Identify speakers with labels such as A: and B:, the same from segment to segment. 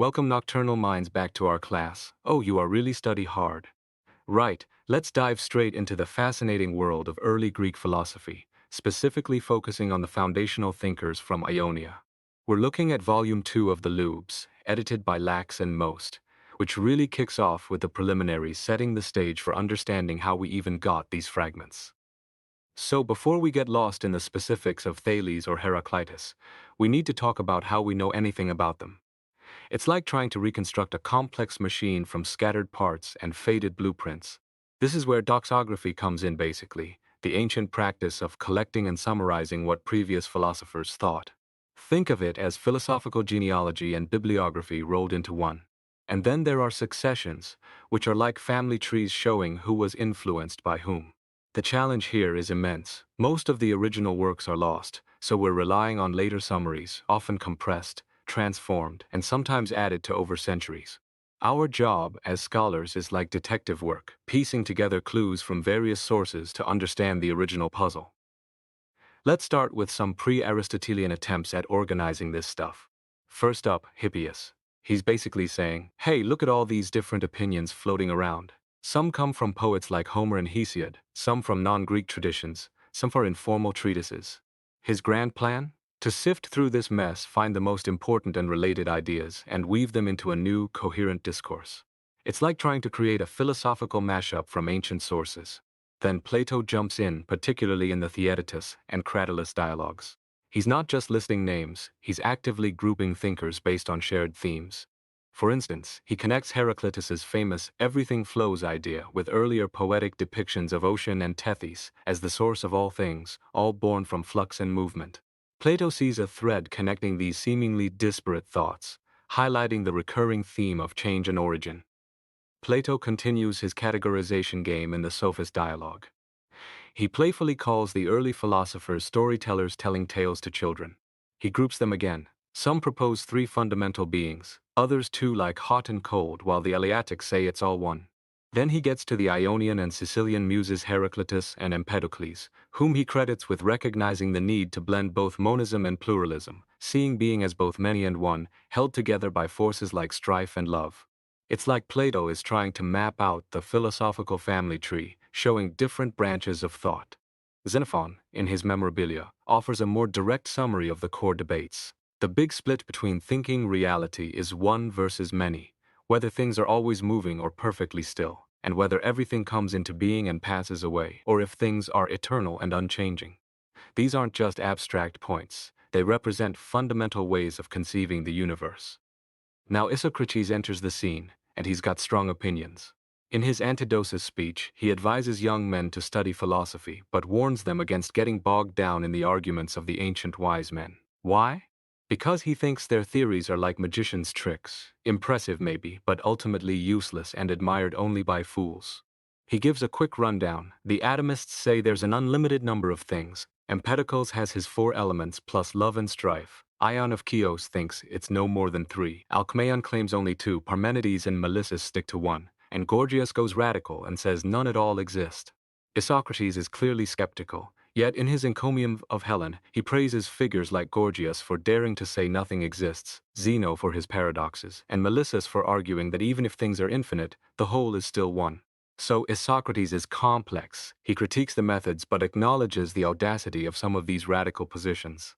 A: Welcome nocturnal minds back to our class. Oh, you are really study hard. Right, let's dive straight into the fascinating world of early Greek philosophy, specifically focusing on the foundational thinkers from Ionia. We're looking at Volume 2 of the Lubes, edited by Lax and Most, which really kicks off with the preliminaries setting the stage for understanding how we even got these fragments. So before we get lost in the specifics of Thales or Heraclitus, we need to talk about how we know anything about them. It's like trying to reconstruct a complex machine from scattered parts and faded blueprints. This is where doxography comes in basically, the ancient practice of collecting and summarizing what previous philosophers thought. Think of it as philosophical genealogy and bibliography rolled into one. And then there are successions, which are like family trees showing who was influenced by whom. The challenge here is immense. Most of the original works are lost, so we're relying on later summaries, often compressed, transformed, and sometimes added to over centuries. Our job as scholars is like detective work, piecing together clues from various sources to understand the original puzzle. Let's start with some pre-Aristotelian attempts at organizing this stuff. First up, Hippias. He's basically saying, hey, look at all these different opinions floating around. Some come from poets like Homer and Hesiod, some from non-Greek traditions, some for informal treatises. His grand plan? To sift through this mess, find the most important and related ideas, and weave them into a new, coherent discourse. It's like trying to create a philosophical mashup from ancient sources. Then Plato jumps in, particularly in the Theaetetus and Cratylus dialogues. He's not just listing names, he's actively grouping thinkers based on shared themes. For instance, he connects Heraclitus's famous everything flows idea with earlier poetic depictions of ocean and Tethys as the source of all things, all born from flux and movement. Plato sees a thread connecting these seemingly disparate thoughts, highlighting the recurring theme of change and origin. Plato continues his categorization game in the Sophist dialogue. He playfully calls the early philosophers storytellers telling tales to children. He groups them again. Some propose three fundamental beings, others two like hot and cold, while the Eleatics say it's all one. Then he gets to the Ionian and Sicilian muses Heraclitus and Empedocles, whom he credits with recognizing the need to blend both monism and pluralism, seeing being as both many and one, held together by forces like strife and love. It's like Plato is trying to map out the philosophical family tree, showing different branches of thought. Xenophon, in his Memorabilia, offers a more direct summary of the core debates. The big split between thinking reality is one versus many, whether things are always moving or perfectly still, and whether everything comes into being and passes away, or if things are eternal and unchanging. These aren't just abstract points, they represent fundamental ways of conceiving the universe. Now Isocrates enters the scene, and he's got strong opinions. In his Antidosis speech, he advises young men to study philosophy, but warns them against getting bogged down in the arguments of the ancient wise men. Why? Because he thinks their theories are like magicians' tricks, impressive maybe, but ultimately useless and admired only by fools. He gives a quick rundown. The atomists say there's an unlimited number of things. Empedocles has his four elements plus love and strife. Ion of Chios thinks it's no more than three. Alcmaeon claims only two. Parmenides and Melissus stick to one. And Gorgias goes radical and says none at all exist. Isocrates is clearly skeptical. Yet in his encomium of Helen, he praises figures like Gorgias for daring to say nothing exists, Zeno for his paradoxes, and Melissus for arguing that even if things are infinite, the whole is still one. So Isocrates is complex. He critiques the methods but acknowledges the audacity of some of these radical positions.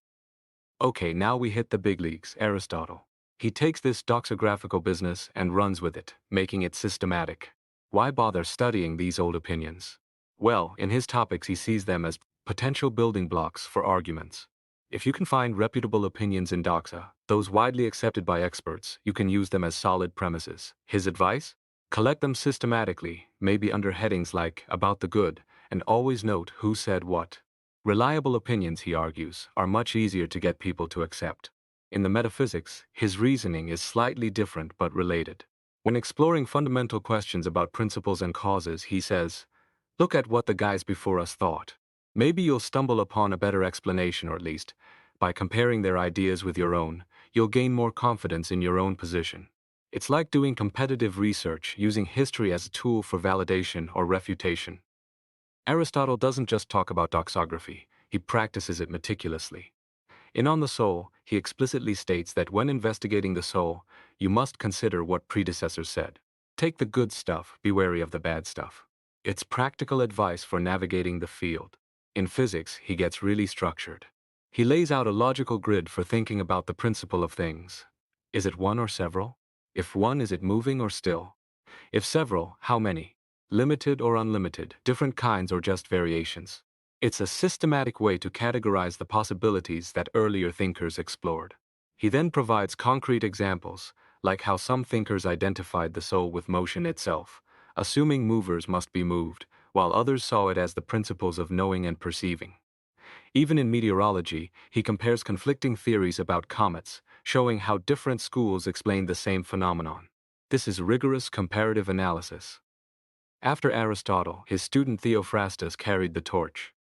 A: Okay, now we hit the big leagues, Aristotle. He takes this doxographical business and runs with it, making it systematic. Why bother studying these old opinions? Well, in his topics he sees them as potential building blocks for arguments. If you can find reputable opinions in doxa, those widely accepted by experts, you can use them as solid premises. His advice? Collect them systematically, maybe under headings like About the Good, and always note who said what. Reliable opinions, he argues, are much easier to get people to accept. In the metaphysics, his reasoning is slightly different but related. When exploring fundamental questions about principles and causes, he says, look at what the guys before us thought. Maybe you'll stumble upon a better explanation, or at least, by comparing their ideas with your own, you'll gain more confidence in your own position. It's like doing competitive research, using history as a tool for validation or refutation. Aristotle doesn't just talk about doxography, he practices it meticulously. In On the Soul, he explicitly states that when investigating the soul, you must consider what predecessors said. Take the good stuff, be wary of the bad stuff. It's practical advice for navigating the field. In physics, he gets really structured. He lays out a logical grid for thinking about the principle of things. Is it one or several? If one, is it moving or still? If several, how many? Limited or unlimited, different kinds or just variations? It's a systematic way to categorize the possibilities that earlier thinkers explored. He then provides concrete examples, like how some thinkers identified the soul with motion itself, assuming movers must be moved, while others saw it as the principles of knowing and perceiving. Even in meteorology, he compares conflicting theories about comets, showing how different schools explain the same phenomenon. This is rigorous comparative analysis. After Aristotle, his student Theophrastus carried the torch.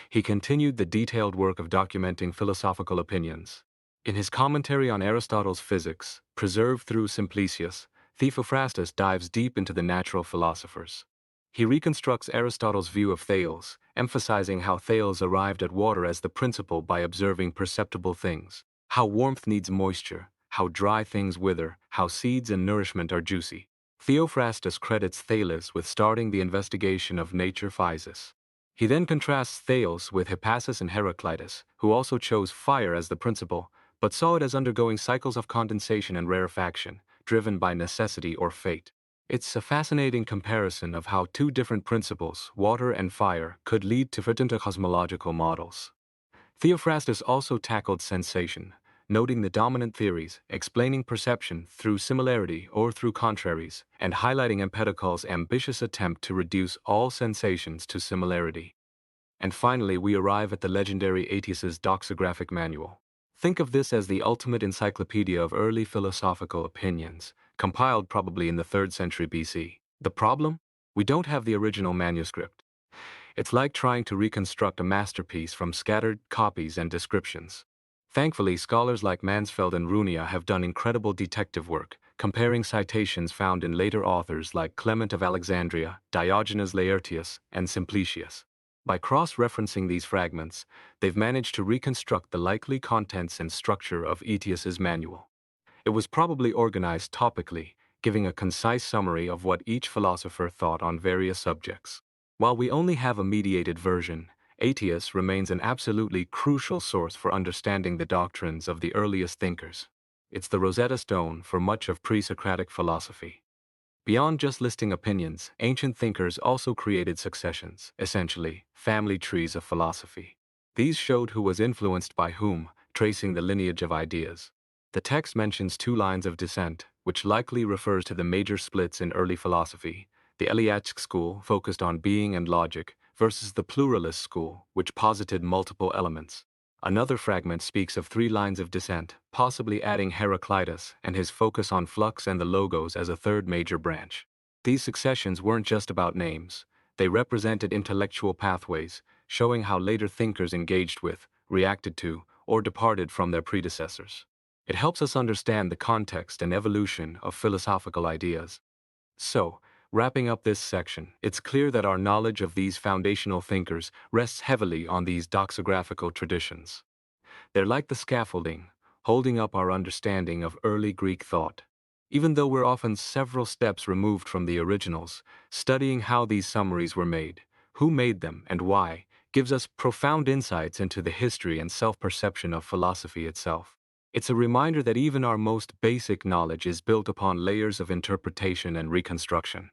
A: He continued the detailed work of documenting philosophical opinions. In his commentary on Aristotle's Physics, preserved through Simplicius, Theophrastus dives deep into the natural philosophers. He reconstructs Aristotle's view of Thales, emphasizing how Thales arrived at water as the principle by observing perceptible things, how warmth needs moisture, how dry things wither, how seeds and nourishment are juicy. Theophrastus credits Thales with starting the investigation of nature physis. He then contrasts Thales with Hippasus and Heraclitus, who also chose fire as the principle, but saw it as undergoing cycles of condensation and rarefaction, driven by necessity or fate. It's a fascinating comparison of how two different principles, water and fire, could lead to different cosmological models. Theophrastus also tackled sensation, noting the dominant theories, explaining perception through similarity or through contraries, and highlighting Empedocles' ambitious attempt to reduce all sensations to similarity. And finally, we arrive at the legendary Aetius's doxographic manual. Think of this as the ultimate encyclopedia of early philosophical opinions, compiled probably in the 3rd century BC. The problem? We don't have the original manuscript. It's like trying to reconstruct a masterpiece from scattered copies and descriptions. Thankfully, scholars like Mansfeld and Runia have done incredible detective work, comparing citations found in later authors like Clement of Alexandria, Diogenes Laertius, and Simplicius. By cross-referencing these fragments, they've managed to reconstruct the likely contents and structure of Aetius's manual. It was probably organized topically, giving a concise summary of what each philosopher thought on various subjects. While we only have a mediated version, Aetius remains an absolutely crucial source for understanding the doctrines of the earliest thinkers. It's the Rosetta Stone for much of pre-Socratic philosophy. Beyond just listing opinions, ancient thinkers also created successions, essentially, family trees of philosophy. These showed who was influenced by whom, tracing the lineage of ideas. The text mentions 2 lines of descent, which likely refers to the major splits in early philosophy. The Eleatic school focused on being and logic, versus the pluralist school, which posited multiple elements. Another fragment speaks of 3 lines of descent, possibly adding Heraclitus and his focus on flux and the logos as a 3rd major branch. These successions weren't just about names. They represented intellectual pathways, showing how later thinkers engaged with, reacted to, or departed from their predecessors. It helps us understand the context and evolution of philosophical ideas. So, wrapping up this section, it's clear that our knowledge of these foundational thinkers rests heavily on these doxographical traditions. They're like the scaffolding, holding up our understanding of early Greek thought. Even though we're often several steps removed from the originals, studying how these summaries were made, who made them, and why, gives us profound insights into the history and self-perception of philosophy itself. It's a reminder that even our most basic knowledge is built upon layers of interpretation and reconstruction.